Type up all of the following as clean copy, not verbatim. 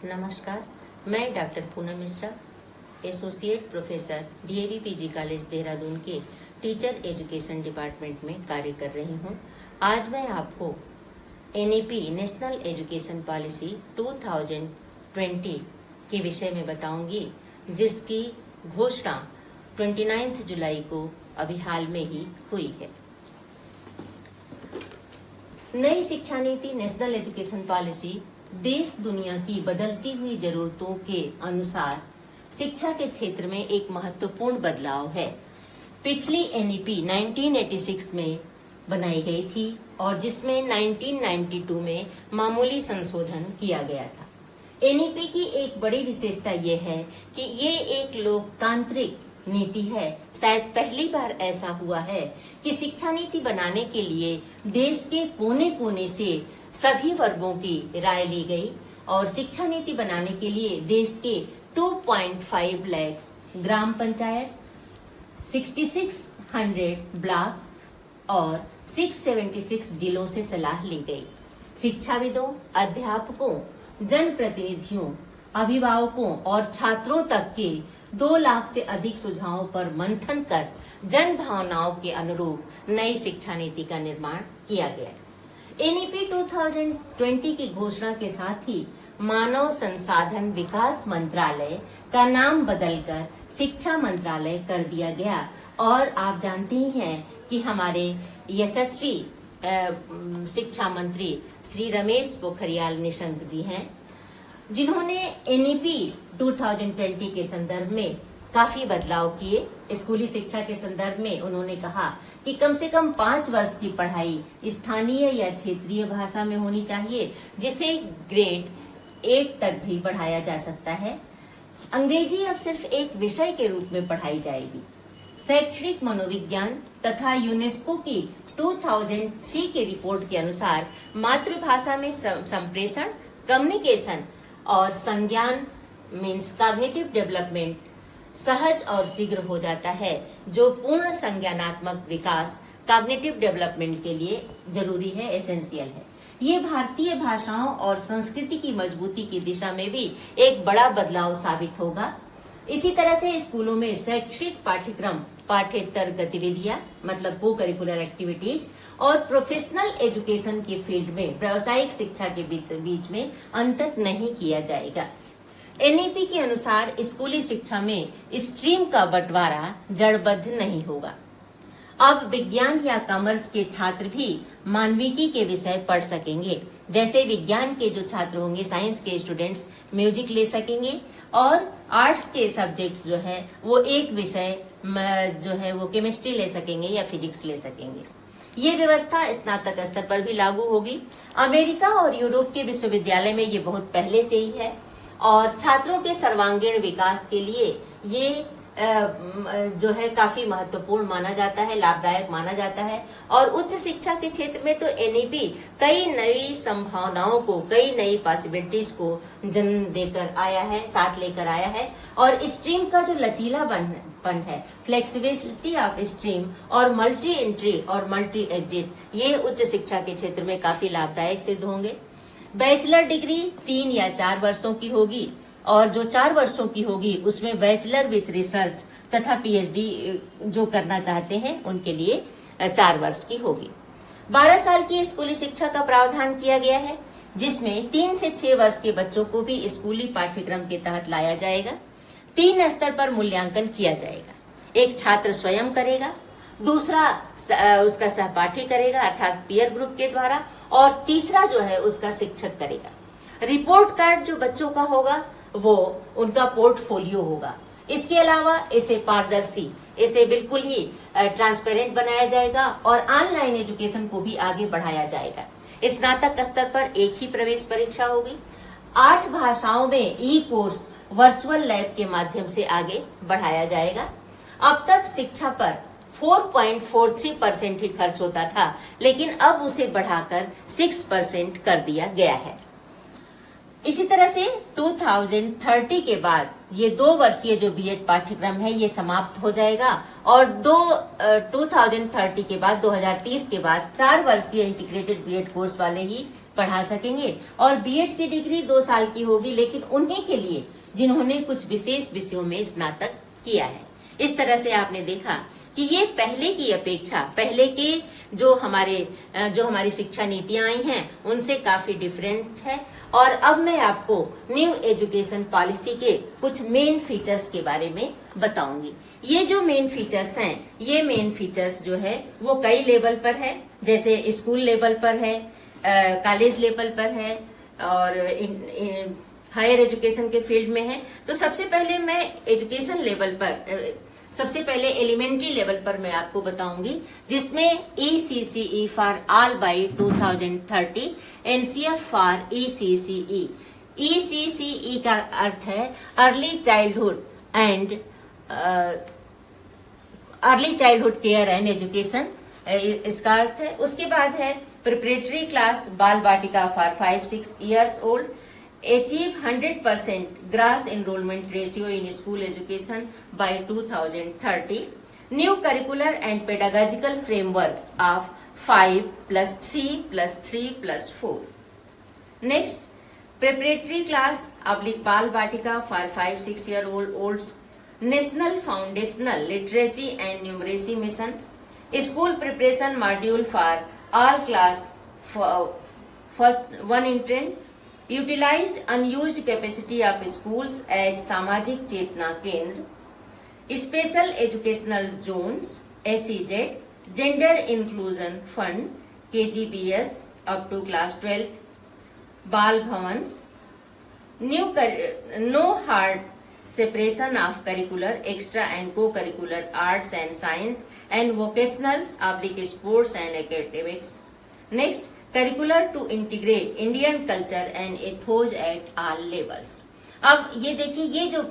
नमस्कार, मैं doctor Poonam Mishra, associate professor DAV PG college Dehradun के टीचर एजुकेशन डिपार्टमेंट में कार्य कर रही हूँ। आज मैं आपको एनईपी नेशनल एजुकेशन पॉलिसी 2020 के विषय में बताऊंगी, जिसकी घोषणा 29 जुलाई को अभी हाल में ही हुई है। नई शिक्षा नीति नेशनल एजुकेशन पॉलिसी देश दुनिया की बदलती हुई जरूरतों के अनुसार शिक्षा के क्षेत्र में एक महत्वपूर्ण बदलाव है। पिछली एनईपी 1986 में बनाई गई थी और जिसमें 1992 में मामूली संशोधन किया गया था। एनईपी की एक बड़ी विशेषता यह है कि ये एक लोकतांत्रिक नीति है। शायद पहली बार ऐसा हुआ है कि शिक्षा नीति बनाने के लिए देश के कोने कोने से सभी वर्गों की राय ली गई और शिक्षा नीति बनाने के लिए देश के 2.5 लाख ग्राम पंचायत, 6600 ब्लॉक और 676 जिलों से सलाह ली गई। शिक्षाविदों, अध्यापकों, जनप्रतिनिधियों, अभिभावकों और छात्रों तक के 2 लाख से अधिक सुझावों पर मंथन कर जन भावनाओं के अनुरूप नई शिक्षा नीति का निर्माण किया गया। एनईपी 2020 की घोषणा के साथ ही मानव संसाधन विकास मंत्रालय का नाम बदलकर शिक्षा मंत्रालय कर दिया गया। और आप जानते ही हैं कि हमारे यशस्वी शिक्षा मंत्री श्री रमेश पोखरियाल निशंक जी हैं, जिन्होंने एनईपी 2020 के संदर्भ में काफी बदलाव किए। स्कूली शिक्षा के संदर्भ में उन्होंने कहा कि कम से कम 5 वर्ष की पढ़ाई स्थानीय या क्षेत्रीय भाषा में होनी चाहिए, जिसे ग्रेड 8 तक भी बढ़ाया जा सकता है। अंग्रेजी अब सिर्फ एक विषय के रूप में पढ़ाई जाएगी। शैक्षणिक मनोविज्ञान तथा यूनेस्को की 2003 की रिपोर्ट के अनुसार मातृभाषा में संप्रेषण, कम्युनिकेशन और संज्ञान मीन्स कॉग्निटिव डेवलपमेंट सहज और शीघ्र हो जाता है, जो पूर्ण संज्ञानात्मक विकास कॉग्निटिव डेवलपमेंट के लिए जरूरी है, एसेंशियल है। ये भारतीय भाषाओं और संस्कृति की मजबूती की दिशा में भी एक बड़ा बदलाव साबित होगा। इसी तरह से स्कूलों में शैक्षणिक पाठ्यक्रम, पाठ्येतर गतिविधियां मतलब को करिकुलर एक्टिविटीज और प्रोफेशनल एजुकेशन के फील्ड में व्यावसायिक शिक्षा के बीच में अंतर नहीं किया जाएगा। एनईपी के अनुसार स्कूली शिक्षा में स्ट्रीम का बंटवारा जड़बद्ध नहीं होगा। अब विज्ञान या कॉमर्स के छात्र भी मानविकी के विषय पढ़ सकेंगे। जैसे विज्ञान के जो छात्र होंगे, साइंस के स्टूडेंट्स म्यूजिक ले सकेंगे और आर्ट्स के सब्जेक्ट जो है वो एक विषय जो है वो केमिस्ट्री ले सकेंगे या फिजिक्स ले सकेंगे। ये व्यवस्था स्नातक स्तर पर भी लागू होगी। अमेरिका और यूरोप के विश्वविद्यालय में ये बहुत पहले से ही है और छात्रों के सर्वांगीण विकास के लिए ये जो है काफी महत्वपूर्ण माना जाता है, लाभदायक माना जाता है। और उच्च शिक्षा के क्षेत्र में तो एनईपी कई नई संभावनाओं को, कई नई पॉसिबिलिटीज को जन्म देकर आया है, साथ लेकर आया है। और स्ट्रीम का जो लचीलापन है, फ्लेक्सिबिलिटी ऑफ स्ट्रीम और मल्टी एंट्री और मल्टी एग्जिट, ये उच्च शिक्षा के क्षेत्र में काफी लाभदायक सिद्ध होंगे। बैचलर डिग्री 3 या 4 वर्षों की होगी और जो 4 वर्षों की होगी उसमें बैचलर विथ रिसर्च तथा पीएचडी जो करना चाहते हैं उनके लिए 4 वर्ष की होगी। 12 साल की स्कूली शिक्षा का प्रावधान किया गया है, जिसमें 3 से 6 वर्ष के बच्चों को भी स्कूली पाठ्यक्रम के तहत लाया जाएगा। 3 स्तर पर मूल्यांकन किया जाएगा। एक छात्र स्वयं करेगा, दूसरा उसका सहपाठी करेगा अर्थात पीयर ग्रुप के द्वारा, और तीसरा जो है उसका शिक्षक करेगा। रिपोर्ट कार्ड जो बच्चों का होगा वो उनका पोर्टफोलियो होगा। इसके अलावा इसे पारदर्शी, इसे बिल्कुल ही ट्रांसपेरेंट बनाया जाएगा और ऑनलाइन एजुकेशन को भी आगे बढ़ाया जाएगा। स्नातक स्तर पर एक ही प्रवेश परीक्षा होगी। 8 भाषाओं में ई कोर्स वर्चुअल लैब के माध्यम से आगे बढ़ाया जाएगा। अब तक शिक्षा पर 4.43% ही खर्च होता था, लेकिन अब उसे बढ़ाकर 6% कर दिया गया है। इसी तरह से 2030 के बाद ये 2 वर्षीय जो बीएड पाठ्यक्रम है ये समाप्त हो जाएगा और 2030 के बाद 2030 के बाद 4 वर्षीय इंटीग्रेटेड बीएड कोर्स वाले ही पढ़ा सकेंगे और बीएड की डिग्री 2 साल की होगी, लेकिन उन्हीं के लिए जिन्होंने कुछ विशेष विषयों में स्नातक किया है। इस तरह से आपने देखा कि ये पहले की अपेक्षा पहले के जो हमारी शिक्षा नीतियां आई हैं उनसे काफी डिफरेंट है। और अब मैं आपको न्यू एजुकेशन पॉलिसी के कुछ मेन फीचर्स के बारे में बताऊंगी। ये जो मेन फीचर्स हैं, ये मेन फीचर्स जो है वो कई लेवल पर है, जैसे स्कूल लेवल पर है, कॉलेज लेवल पर है और हायर एजुकेशन के फील्ड में है। तो सबसे पहले मैं एजुकेशन लेवल पर सबसे पहले एलिमेंट्री लेवल पर मैं आपको बताऊंगी, जिसमें ECCE for all by 2030, NCF for ECCE। ECCE का अर्थ है early childhood care and education, इसका अर्थ है। उसके बाद है preparatory class Bal Vatika for 5-6 years old, achieve 100% gross enrollment ratio in school education by 2030, new curricular and pedagogical framework of 5+3+3+4. Next, preparatory class / bal batika for 5-6 year olds, national foundational literacy and numeracy mission, school preparation module for all class first 1 entrant, utilized unused capacity of schools as सामाजिक चेतना केंद्र, special educational zones SEZ, gender inclusion fund KGBS up to class 12, बाल भवन्स, no hard separation of curricular, extra and co-curricular arts and science and vocationals / sports and academics. Next, curricular to integrate Indian culture and ethos at all levels. अब ये देखिए, ये जो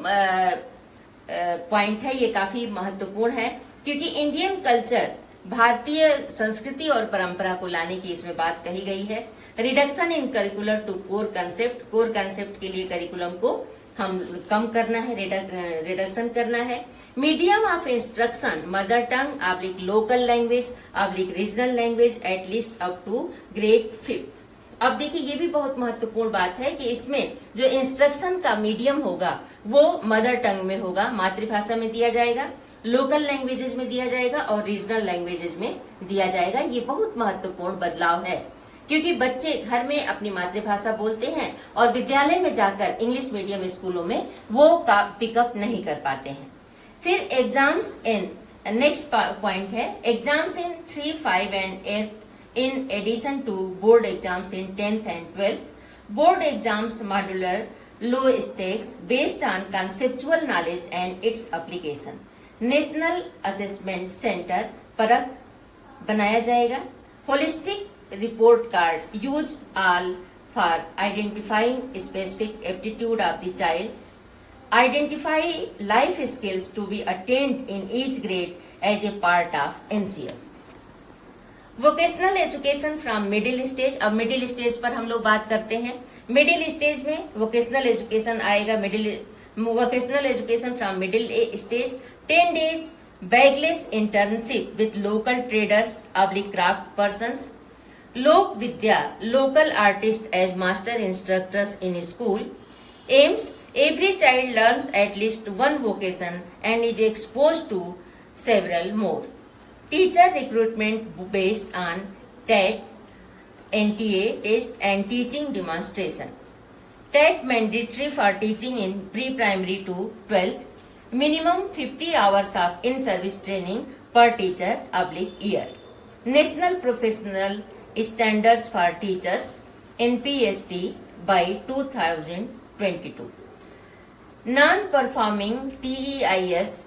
point है ये काफी महत्वपूर्ण है, क्योंकि इंडियन कल्चर, भारतीय संस्कृति और परंपरा को लाने की इसमें बात कही गई है। Reduction in curricular to core concept के लिए करिकुलम को हम कम करना है, रिडक्शन करना है। Medium of instruction mother tongue / local language / regional language at least up to grade 5th। अब देखिए, ये भी बहुत महत्वपूर्ण बात है कि इसमें जो इंस्ट्रक्शन का मीडियम होगा वो मदर टंग में होगा, मातृभाषा में दिया जाएगा, लोकल लैंग्वेजेस में दिया जाएगा और रीजनल लैंग्वेजेस में दिया जाएगा। ये बहुत महत्वपूर्ण बदलाव है, क्योंकि बच्चे घर में अपनी मातृभाषा बोलते हैं और विद्यालय में जाकर इंग्लिश मीडियम स्कूलों में वो पिकअप नहीं कर पाते हैं। फिर एग्जाम्स इन, नेक्स्ट पॉइंट है exams in 3, 5 and 8 in addition to board exams in 10th and 12th. Board exams modular, low stakes, based on conceptual knowledge and its application. National assessment centre PARAKH बनाया जाएगा। Holistic report card use all for identifying specific aptitude of the child, identify life skills to be attend in each grade as a part of NCF। Vocational education from middle stage. अब middle stage पर हम लोग बात करते हैं। Middle stage में vocational education आएगा। Vocational education from middle stage 10 days bagless internship with local traders / craft persons, लोक विद्या local artist as master instructors in school. Aims every child learns at least 1 vocation and is exposed to several more. Teacher recruitment based on TET, NTA test and teaching demonstration. TET mandatory for teaching in pre-primary to 12th. Minimum 50 hours of in-service training per teacher / year. National Professional Standards for Teachers NPST by 2022. Non-performing TEIS.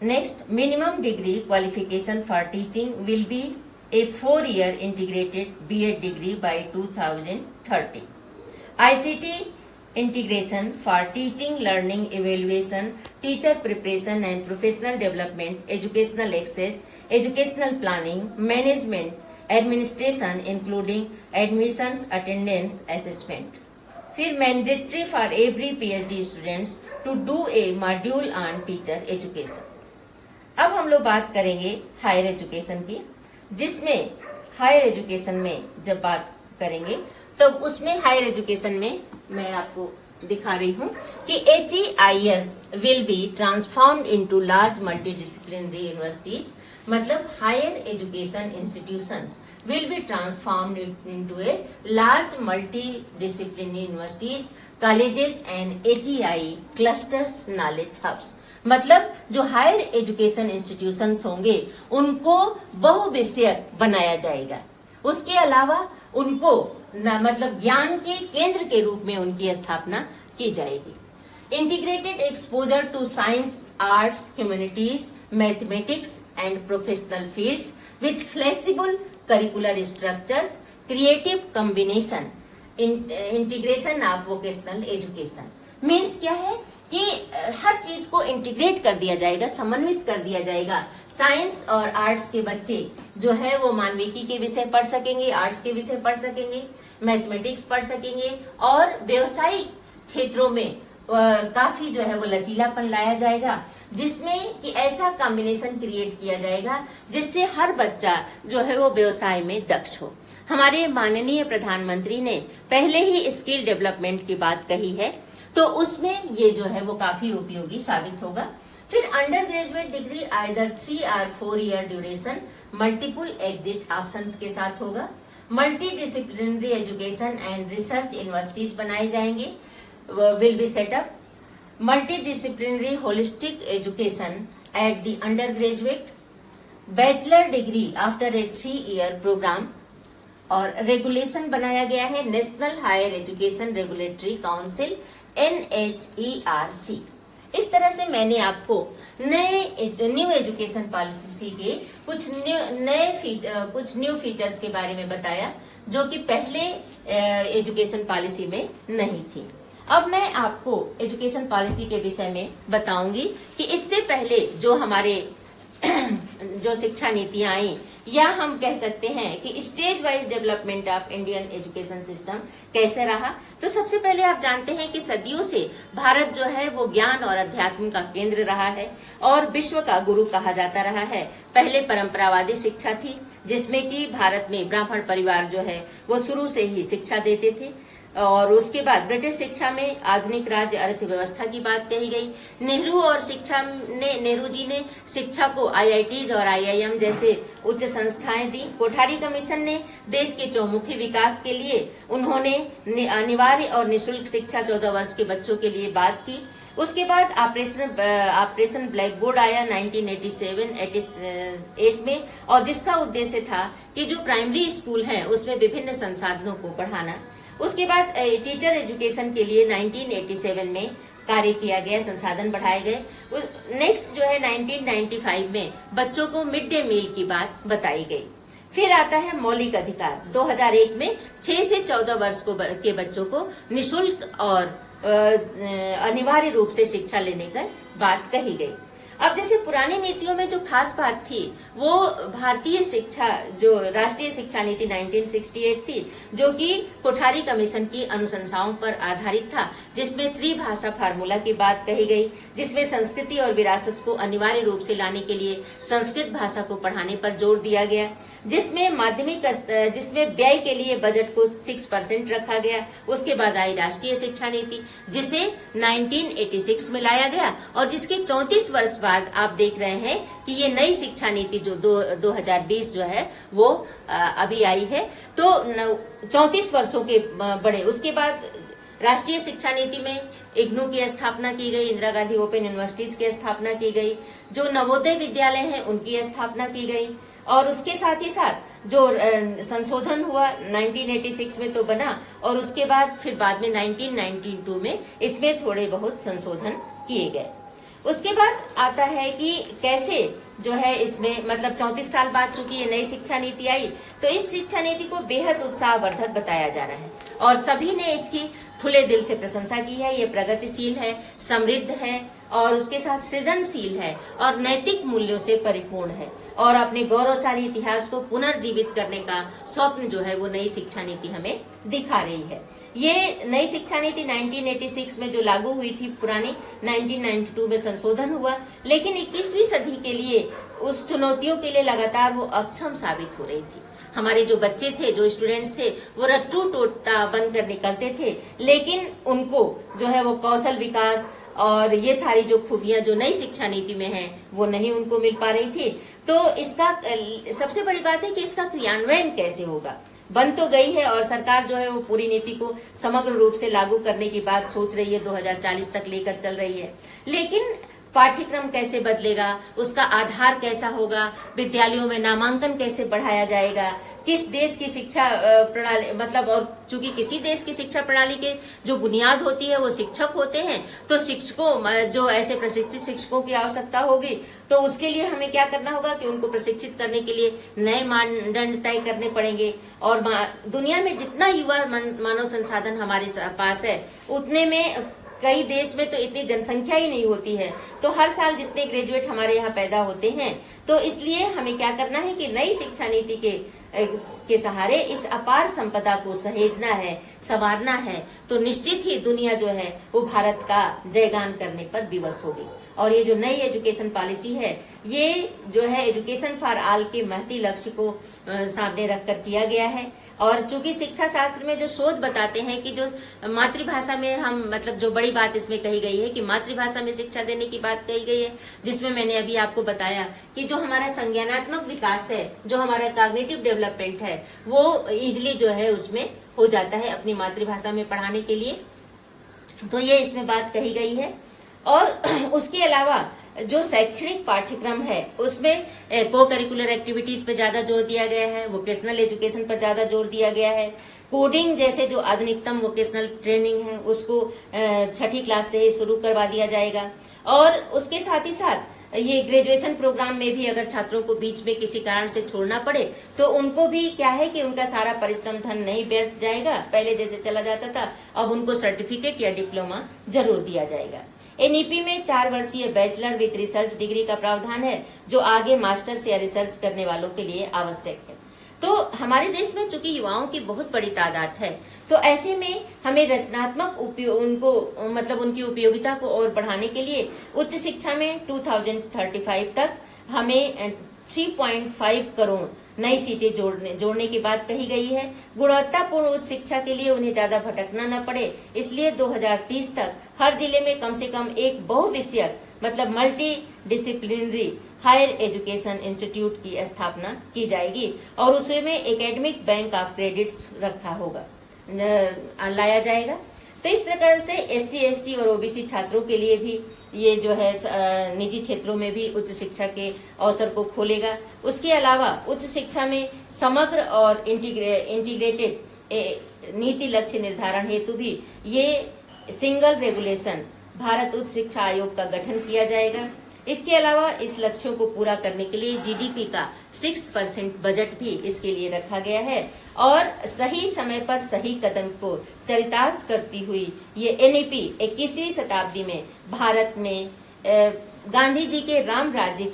Next, minimum degree qualification for teaching will be a 4-year integrated BEd degree by 2030. ICT integration for teaching, learning, evaluation, teacher preparation and professional development, educational access, educational planning, management, administration including admissions, attendance, assessment. फिर mandatory for every PhD students to do a module on teacher education. अब हम लोग बात करेंगे higher education की, जिसमें higher education में जब बात करेंगे तो उसमें हायर एजुकेशन में मैं आपको दिखा रही हूँ कि HEIS will be transformed into large multidisciplinary universities, मतलब higher education institutions will be transformed into a large multidisciplinary universities, colleges and HEI clusters knowledge hubs। मतलब जो हायर एजुकेशन इंस्टीट्यूशंस होंगे उनको बहुविषयक बनाया जाएगा। उसके अलावा उनको मतलब ज्ञान के केंद्र के रूप में उनकी स्थापना की जाएगी। Integrated exposure to science, arts, humanities, mathematics and professional fields with flexible curricular structures, creative combination, integration of vocational education. Means क्या है कि हर चीज को इंटीग्रेट कर दिया जाएगा, समन्वित कर दिया जाएगा। साइंस और आर्ट्स के बच्चे जो है वो मानविकी के विषय पढ़ सकेंगे, आर्ट्स के विषय पढ़ सकेंगे, मैथमेटिक्स पढ़ सकेंगे और व्यवसायिक क्षेत्रों में काफी जो है वो लचीलापन लाया जाएगा, जिसमें कि ऐसा कॉम्बिनेशन क्रिएट किया जाएगा जिससे हर बच्चा जो है वो व्यवसाय में दक्ष हो। हमारे माननीय प्रधानमंत्री ने पहले ही स्किल डेवलपमेंट की बात कही है, तो उसमें ये जो है वो काफी उपयोगी साबित होगा। फिर अंडर ग्रेजुएट डिग्री आइदर 3 और 4 year duration multiple exit options के साथ होगा। Multi disciplinary education and research universities बनाए जाएंगे, will be set up। Multidisciplinary holistic education at the undergraduate, bachelor degree after a 3-year program, और regulation बनाया गया है national higher education regulatory council NHERC। इस तरह से मैंने आपको न्यू एजुकेशन पॉलिसी के कुछ न्यू फीचर्स के बारे में बताया जो कि पहले एजुकेशन पॉलिसी में नहीं थी। अब मैं आपको एजुकेशन पॉलिसी के विषय में बताऊंगी कि इससे पहले जो हमारे जो शिक्षा नीतियां आई, या हम कह सकते हैं कि stage wise development of Indian education system कैसे रहा। तो सबसे पहले आप जानते हैं कि सदियों से भारत जो है वो ज्ञान और अध्यात्म का केंद्र रहा है और विश्व का गुरु कहा जाता रहा है। पहले परंपरावादी शिक्षा थी, जिसमें कि भारत में ब्राह्मण परिवार जो है वो शुरू से ही शिक्षा देते थे, और उसके बाद ब्रिटिश शिक्षा में आधुनिक राज्य अर्थव्यवस्था की बात कही गई। नेहरू जी ने शिक्षा को IITs और IIM जैसे उच्च संस्थाएं दी। कोठारी कमीशन ने देश के चौमुखी विकास के लिए उन्होंने अनिवार्य और निःशुल्क शिक्षा 14 वर्ष के बच्चों के लिए बात की। उसके बाद ऑपरेशन ब्लैक बोर्ड आया 1987-88 में, और जिसका उद्देश्य था कि जो प्राइमरी स्कूल हैं उसमें विभिन्न संसाधनों को बढ़ाना। उसके बाद टीचर एजुकेशन के लिए 1987 में कार्य किया गया, संसाधन बढ़ाए गए। नेक्स्ट जो है 1995 में बच्चों को मिड डे मील की बात बताई गई। फिर आता है मौलिक अधिकार। 2001 में 6 से 14 वर्ष के बच्चों को निःशुल्क और अनिवार्य रूप से शिक्षा लेने की बात कही गई। अब जैसे पुरानी नीतियों में जो खास बात थी वो भारतीय शिक्षा, जो राष्ट्रीय शिक्षा नीति 1968 थी, जो कि कोठारी कमीशन की अनुशंसाओं पर आधारित था, जिसमें त्रिभाषा फार्मूला की बात कही गई, जिसमें संस्कृति और विरासत को अनिवार्य रूप से लाने के लिए संस्कृत भाषा को पढ़ाने पर जोर दिया गया, जिसमें व्यय के लिए बजट को 6% रखा गया। उसके बाद आई राष्ट्रीय शिक्षा नीति, जिसे 1986 में लाया गया, और जिसके 34 वर्ष बाद आप देख रहे हैं कि ये नई शिक्षा नीति जो 2020 जो है वो अभी आई है। तो 34 वर्षों के बड़े उसके बाद राष्ट्रीय शिक्षा नीति में इग्नू की स्थापना की गई, इंदिरा गांधी ओपन यूनिवर्सिटीज की स्थापना की गई, जो नवोदय विद्यालय हैं उनकी स्थापना की गई, और उसके साथ ही साथ जो संशोधन हुआ 1986 में तो बना, और उसके बाद फिर बाद में 1992 में इसमें थोड़े बहुत संशोधन किए गए। उसके बाद आता है कि कैसे जो है इसमें मतलब 34 साल बाद चूंकि ये नई शिक्षा नीति आई, तो इस शिक्षा नीति को बेहद उत्साहवर्धक बताया जा रहा है और सभी ने इसकी खुले दिल से प्रशंसा की है। ये प्रगतिशील है, समृद्ध है और उसके साथ सृजनशील है और नैतिक मूल्यों से परिपूर्ण है, और अपने गौरवशाली इतिहास को पुनर्जीवित करने का स्वप्न जो है वो नई शिक्षा नीति हमें दिखा रही है। ये नई शिक्षा नीति 1986 में जो लागू हुई थी, पुरानी 1992 में संशोधन हुआ, लेकिन 21वीं सदी के लिए उस चुनौतियों के लिए लगातार वो अक्षम साबित हो रही थी। हमारे जो बच्चे थे, जो स्टूडेंट्स थे, वो रट्टू टोटता बन कर निकलते थे, लेकिन उनको जो है वो कौशल विकास और ये सारी जो खूबियां जो नई शिक्षा नीति में हैं वो नहीं उनको मिल पा रही थी। तो इसका सबसे बड़ी बात है कि इसका क्रियान्वयन कैसे होगा। बन तो गई है और सरकार जो है वो पूरी नीति को समग्र रूप से लागू करने की बात सोच रही है, 2040 तक लेकर चल रही है, लेकिन पाठ्यक्रम कैसे बदलेगा, उसका आधार कैसा होगा, विद्यालयों में नामांकन कैसे बढ़ाया जाएगा, किस देश की शिक्षा प्रणाली, मतलब, और चूंकि किसी देश की शिक्षा प्रणाली के जो बुनियाद होती है वो शिक्षक होते हैं, तो शिक्षकों, जो ऐसे प्रशिक्षित शिक्षकों की आवश्यकता होगी, तो उसके लिए हमें क्या करना होगा कि उनको प्रशिक्षित करने के लिए नए मानदंड तय करने पड़ेंगे। और दुनिया में जितना युवा मानव संसाधन हमारे पास है, उतने में कई देश में तो इतनी जनसंख्या ही नहीं होती है, तो हर साल जितने ग्रेजुएट हमारे यहाँ पैदा होते हैं, तो इसलिए हमें क्या करना है कि नई शिक्षा नीति के सहारे इस अपार संपदा को सहेजना है, संवारना है, तो निश्चित ही दुनिया जो है वो भारत का जयगान करने पर विवश होगी। और ये जो नई एजुकेशन पॉलिसी है, ये जो है एजुकेशन फॉर ऑल के महती लक्ष्य को सामने रखकर किया गया है। और चूंकि शिक्षा शास्त्र में जो शोध बताते हैं कि जो मातृभाषा में हम, मतलब जो बड़ी बात इसमें कही गई है कि मातृभाषा में शिक्षा देने की बात कही गई है, जिसमें मैंने अभी आपको बताया कि जो हमारा संज्ञानात्मक विकास है, जो हमारा कॉग्निटिव डेवलपमेंट है, वो इजिली जो है उसमें हो जाता है अपनी मातृभाषा में पढ़ाने के लिए। तो ये इसमें बात कही गई है। और उसके अलावा जो शैक्षणिक पाठ्यक्रम है उसमें को करिकुलर एक्टिविटीज पे ज्यादा जोर दिया गया है, वोकेशनल एजुकेशन पर ज्यादा जोर दिया गया है। कोडिंग जैसे जो आधुनिकतम वोकेशनल ट्रेनिंग है उसको 6ठी क्लास से ही शुरू करवा दिया जाएगा। और उसके साथ ही साथ ये ग्रेजुएशन प्रोग्राम में भी अगर छात्रों को बीच में किसी कारण से छोड़ना पड़े तो उनको भी क्या है कि उनका सारा परिश्रम धन नहीं व्यर्थ जाएगा, पहले जैसे चला जाता था, अब उनको सर्टिफिकेट या डिप्लोमा जरूर दिया जाएगा। एनईपी में 4 वर्षीय बैचलर विद रिसर्च डिग्री का प्रावधान है, जो आगे मास्टर्स या रिसर्च करने वालों के लिए आवश्यक है। तो हमारे देश में चूंकि युवाओं की बहुत बड़ी तादाद है, तो ऐसे में हमें रचनात्मक उनकी उपयोगिता को और बढ़ाने के लिए उच्च शिक्षा में 2035 तक हमें 3.5 करोड़ नई सीटें जोड़ने की बात कही गई है। गुणवत्तापूर्ण उच्च शिक्षा के लिए उन्हें ज्यादा भटकना न पड़े, इसलिए 2030 तक हर जिले में कम से कम एक बहुविषयक, मतलब multi disciplinary higher education institute की स्थापना की जाएगी और उसमें एकेडमिक बैंक ऑफ क्रेडिट्स लाया जाएगा। तो इस प्रकार से SC, ST और OBC छात्रों के लिए भी ये जो है निजी क्षेत्रों में भी उच्च शिक्षा के अवसर को खोलेगा। उसके अलावा उच्च शिक्षा में समग्र और इंटीग्रेटेड नीति लक्ष्य निर्धारण हेतु भी ये सिंगल रेगुलेशन भारत उच्च शिक्षा आयोग का गठन किया जाएगा। इसके अलावा इस लक्ष्यों को पूरा करने के लिए GDP का 6% बजट भी इसके लिए रखा गया है। और सही समय पर सही कदम को चरितार्थ करती हुई ये NEP 21वीं शताब्दी में भारत में गांधी जी के राम राज्य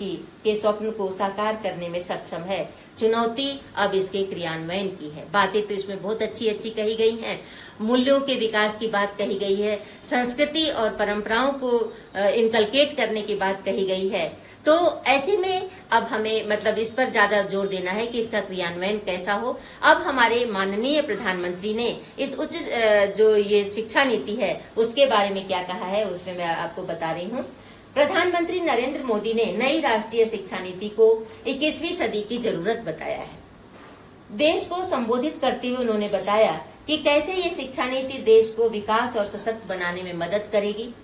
के स्वप्न को साकार करने में सक्षम है। चुनौती अब इसके क्रियान्वयन की है। बातें तो इसमें बहुत अच्छी अच्छी कही गई हैं, मूल्यों के विकास की बात कही गई है, संस्कृति और परंपराओं को इनकलकेट करने की बात कही गई है। तो ऐसे में अब हमें मतलब इस पर ज्यादा जोर देना है कि इसका क्रियान्वयन कैसा हो। अब हमारे माननीय प्रधानमंत्री ने इस उच्च जो ये शिक्षा नीति है उसके बारे में क्या कहा है, उसमें मैं आपको बता रही हूँ। प्रधानमंत्री नरेंद्र मोदी ने नई राष्ट्रीय शिक्षा नीति को 21वीं सदी की जरूरत बताया है। देश को संबोधित करते हुए उन्होंने बताया कि कैसे ये शिक्षा नीति देश को विकास और सशक्त बनाने में मदद करेगी।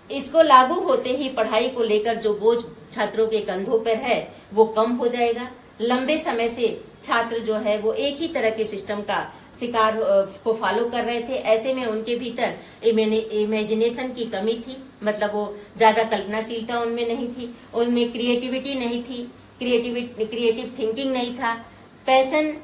इसको लागू होते ही पढ़ाई को लेकर जो बोझ छात्रों के कंधों पर है वो कम हो जाएगा। लंबे समय से छात्र जो है वो एक ही तरह के सिस्टम का शिकार को फॉलो कर रहे थे। ऐसे में उनके भीतर इमेजिनेशन की कमी थी, मतलब वो ज्यादा कल्पनाशीलता उनमें नहीं थी, उनमें क्रिएटिविटी नहीं थी, क्रिएटिव थिंकिंग नहीं था, पैशन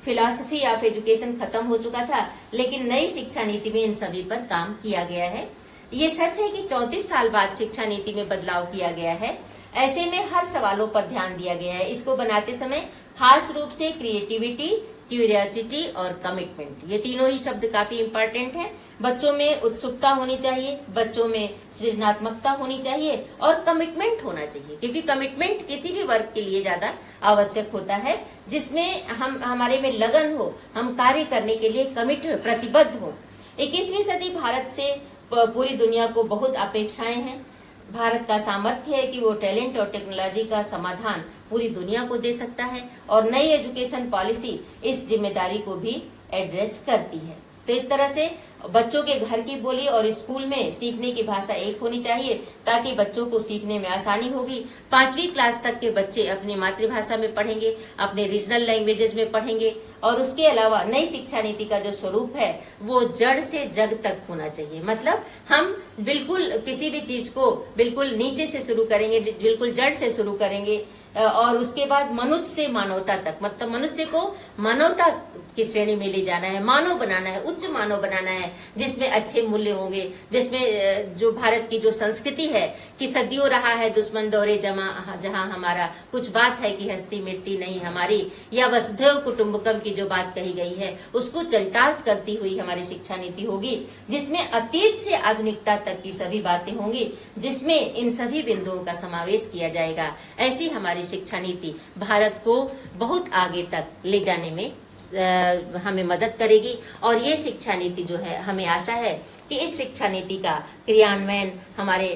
फिलॉसफी ऑफ एजुकेशन खत्म हो चुका था। लेकिन नई शिक्षा नीति में इन सभी पर काम किया गया है। ये सच है कि 34 साल बाद शिक्षा नीति में बदलाव किया गया है। ऐसे में हर सवालों पर ध्यान दिया गया है। इसको बनाते समय खास रूप से क्रिएटिविटी, क्यूरियोसिटी और कमिटमेंट। ये तीनों ही शब्द काफी इंपॉर्टेंट हैं। बच्चों में उत्सुकता होनी चाहिए, बच्चों में सृजनात्मकता होनी चाहिए और कमिटमेंट होना चाहिए, क्योंकि कमिटमेंट किसी भी वर्ग के लिए ज्यादा आवश्यक होता है, जिसमें हमारे में लगन हो, हम कार्य करने के लिए कमिट हो, प्रतिबद्ध हो। 21वीं सदी भारत से पूरी दुनिया को बहुत अपेक्षाएं हैं। भारत का सामर्थ्य है कि वो टैलेंट और टेक्नोलॉजी का समाधान पूरी दुनिया को दे सकता है और नई एजुकेशन पॉलिसी इस जिम्मेदारी को भी एड्रेस करती है। तो इस तरह से बच्चों के घर की बोली और स्कूल में सीखने की भाषा एक होनी चाहिए, ताकि बच्चों को सीखने में आसानी होगी। 5वीं क्लास तक के बच्चे अपनी मातृभाषा में पढ़ेंगे, अपने रीजनल लैंग्वेजेस में पढ़ेंगे और उसके अलावा नई शिक्षा नीति का जो स्वरूप है वो जड़ से जग तक होना चाहिए। मतलब हम बिल्कुल किसी भी चीज को बिल्कुल नीचे से शुरू करेंगे, बिल्कुल जड़ से शुरू करेंगे और उसके बाद मनुष्य से मानवता तक, मतलब मनुष्य को मानवता की श्रेणी में ले जाना है, मानव बनाना है, उच्च मानव बनाना है, जिसमें अच्छे मूल्य होंगे, जिसमें जो भारत की जो संस्कृति है कि सदियों रहा है दुश्मन दौरे जमा, जहां हमारा कुछ बात है कि हस्ती मिटती नहीं हमारी, या वसुधैव कुटुंबकम की जो बात कही गई है उसको चरितार्थ करती हुई हमारी शिक्षा नीति होगी, जिसमें अतीत से आधुनिकता तक की सभी बातें होंगी, जिसमें इन सभी बिंदुओं का समावेश किया जाएगा। ऐसी हमारी शिक्षा नीति भारत को बहुत आगे तक ले जाने में हमें मदद करेगी। और ये शिक्षा नीति जो है, हमें आशा है कि इस शिक्षा नीति का क्रियान्वयन हमारे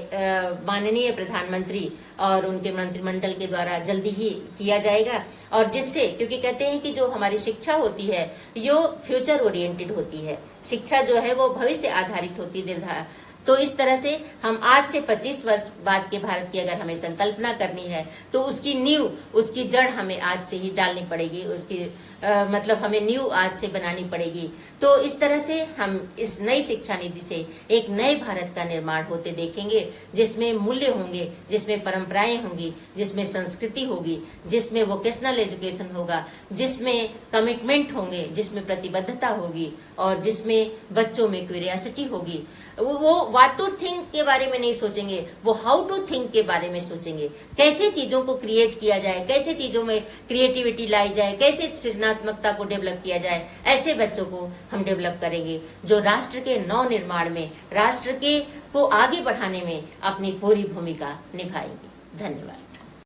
माननीय प्रधानमंत्री और उनके मंत्रिमंडल के द्वारा जल्दी ही किया जाएगा, और जिससे, क्योंकि कहते हैं कि जो हमारी शिक्षा होती है यो फ्यूचर ओरिएंटेड होती है, शिक्षा जो है वो भविष्य आधारित होती है। तो इस तरह से हम आज से 25 वर्ष बाद के भारत की अगर हमें संकल्पना करनी है तो उसकी नींव, उसकी जड़ हमें आज से ही डालनी पड़ेगी, उसकी मतलब हमें नींव आज से बनानी पड़ेगी। तो इस तरह से हम इस नई शिक्षा नीति से एक नए भारत का निर्माण होते देखेंगे, जिसमें मूल्य होंगे, जिसमें परंपराएं होंगी, जिसमें संस्कृति होगी, जिसमें वोकेशनल एजुकेशन होगा, जिसमें कमिटमेंट होंगे, जिसमें प्रतिबद्धता होगी और जिसमें बच्चों में क्यूरियोसिटी होगी। वो व्हाट टू थिंक के बारे में नहीं सोचेंगे, वो हाउ टू थिंक के बारे में सोचेंगे, कैसे चीजों को क्रिएट किया जाए, कैसे चीजों में क्रिएटिविटी लाई जाए, कैसे सृजनात्मकता को डेवलप किया जाए। ऐसे बच्चों को हम डेवलप करेंगे जो राष्ट्र के नव निर्माण में, राष्ट्र के को आगे बढ़ाने में अपनी पूरी भूमिका निभाएंगे। धन्यवाद।